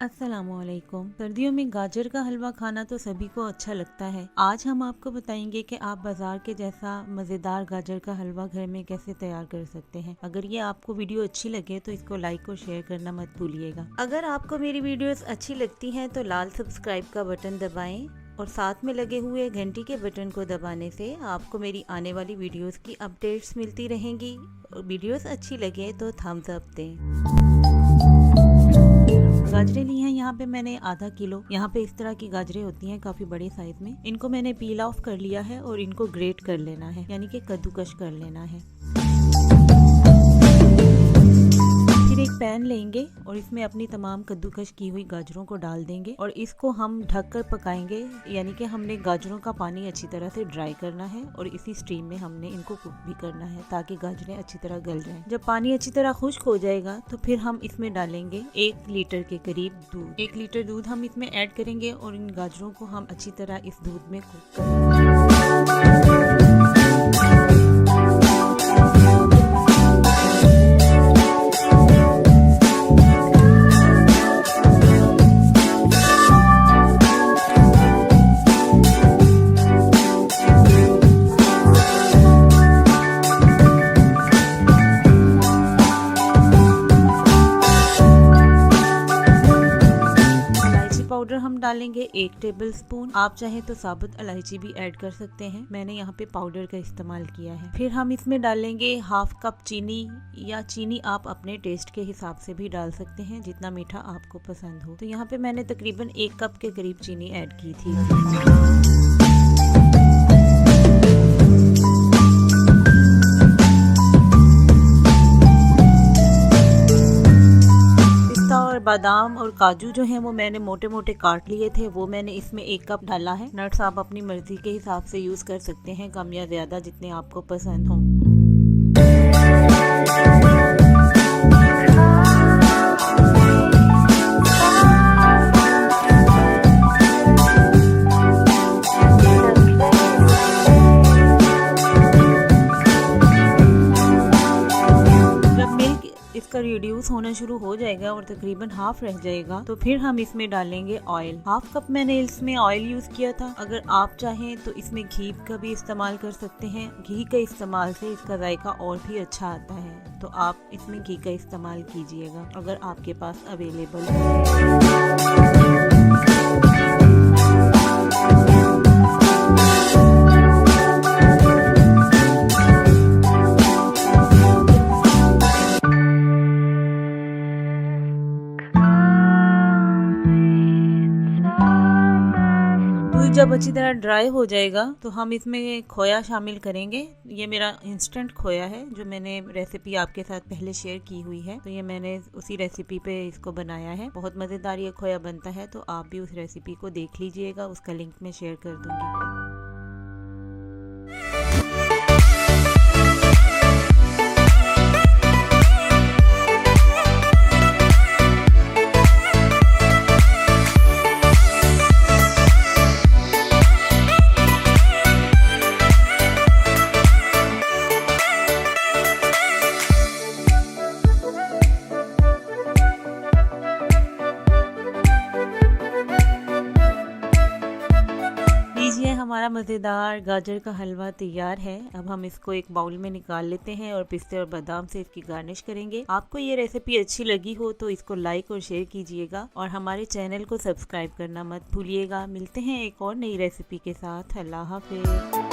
अस्सलामुअलैकुम। सर्दियों में गाजर का हलवा खाना तो सभी को अच्छा लगता है। आज हम आपको बताएंगे कि आप बाजार के जैसा मज़ेदार गाजर का हलवा घर में कैसे तैयार कर सकते हैं। अगर ये आपको वीडियो अच्छी लगे तो इसको लाइक और शेयर करना मत भूलिएगा। अगर आपको मेरी वीडियोस अच्छी लगती हैं तो लाल सब्सक्राइब का बटन दबाएं और साथ में लगे हुए घंटी के बटन को दबाने से आपको मेरी आने वाली वीडियोस की अपडेट्स मिलती रहेंगी। और वीडियोस अच्छी लगे तो थम्स अप दें। गाजरें ली हैं यहाँ पे मैंने आधा किलो। यहाँ पे इस तरह की गाजरें होती हैं काफी बड़े साइज में। इनको मैंने पील ऑफ कर लिया है और इनको ग्रेट कर लेना है, यानी कि कद्दूकश कर लेना है। फिर एक पैन लेंगे और इसमें अपनी तमाम कद्दूकश की हुई गाजरों को डाल देंगे और इसको हम ढककर पकाएंगे, यानी कि हमने गाजरों का पानी अच्छी तरह से ड्राई करना है और इसी स्टीम में हमने इनको कुक भी करना है ताकि गाजरें अच्छी तरह गल जाएं। जब पानी अच्छी तरह खुश्क हो जाएगा तो फिर हम इसमें डालेंगे 1 लीटर के करीब दूध। 1 लीटर दूध हम इसमें ऐड करेंगे और इन गाजरों को हम अच्छी तरह इस दूध में कुक करेंगे। पाउडर हम डालेंगे 1 टेबल स्पून। आप चाहे तो साबुत इलायची भी ऐड कर सकते हैं, मैंने यहाँ पे पाउडर का इस्तेमाल किया है। फिर हम इसमें डालेंगे 1/2 कप चीनी, या चीनी आप अपने टेस्ट के हिसाब से भी डाल सकते हैं जितना मीठा आपको पसंद हो। तो यहाँ पे मैंने तकरीबन 1 कप के करीब चीनी ऐड की थी। बादाम और काजू जो हैं वो मैंने मोटे मोटे काट लिए थे, वो मैंने इसमें 1 कप डाला है। नट्स आप अपनी मर्जी के हिसाब से यूज कर सकते हैं, कम या ज्यादा जितने आपको पसंद हो। इसका रिड्यूस होना शुरू हो जाएगा और तकरीबन हाफ रह जाएगा तो फिर हम इसमें डालेंगे ऑयल। 1/2 कप मैंने इसमें ऑयल यूज किया था। अगर आप चाहें तो इसमें घी का भी इस्तेमाल कर सकते हैं। घी के इस्तेमाल से इसका जायका और भी अच्छा आता है, तो आप इसमें घी का इस्तेमाल कीजिएगा अगर आपके पास अवेलेबल है। जब अच्छी तरह ड्राई हो जाएगा तो हम इसमें खोया शामिल करेंगे। ये मेरा इंस्टेंट खोया है जो मैंने रेसिपी आपके साथ पहले शेयर की हुई है, तो ये मैंने उसी रेसिपी पे इसको बनाया है। बहुत मज़ेदार ये खोया बनता है, तो आप भी उस रेसिपी को देख लीजिएगा, उसका लिंक मैं शेयर कर दूंगी। हमारा मज़ेदार गाजर का हलवा तैयार है। अब हम इसको एक बाउल में निकाल लेते हैं और पिस्ते और बादाम से इसकी गार्निश करेंगे। आपको ये रेसिपी अच्छी लगी हो तो इसको लाइक और शेयर कीजिएगा और हमारे चैनल को सब्सक्राइब करना मत भूलिएगा। मिलते हैं एक और नई रेसिपी के साथ। अल्लाह हाफिज़।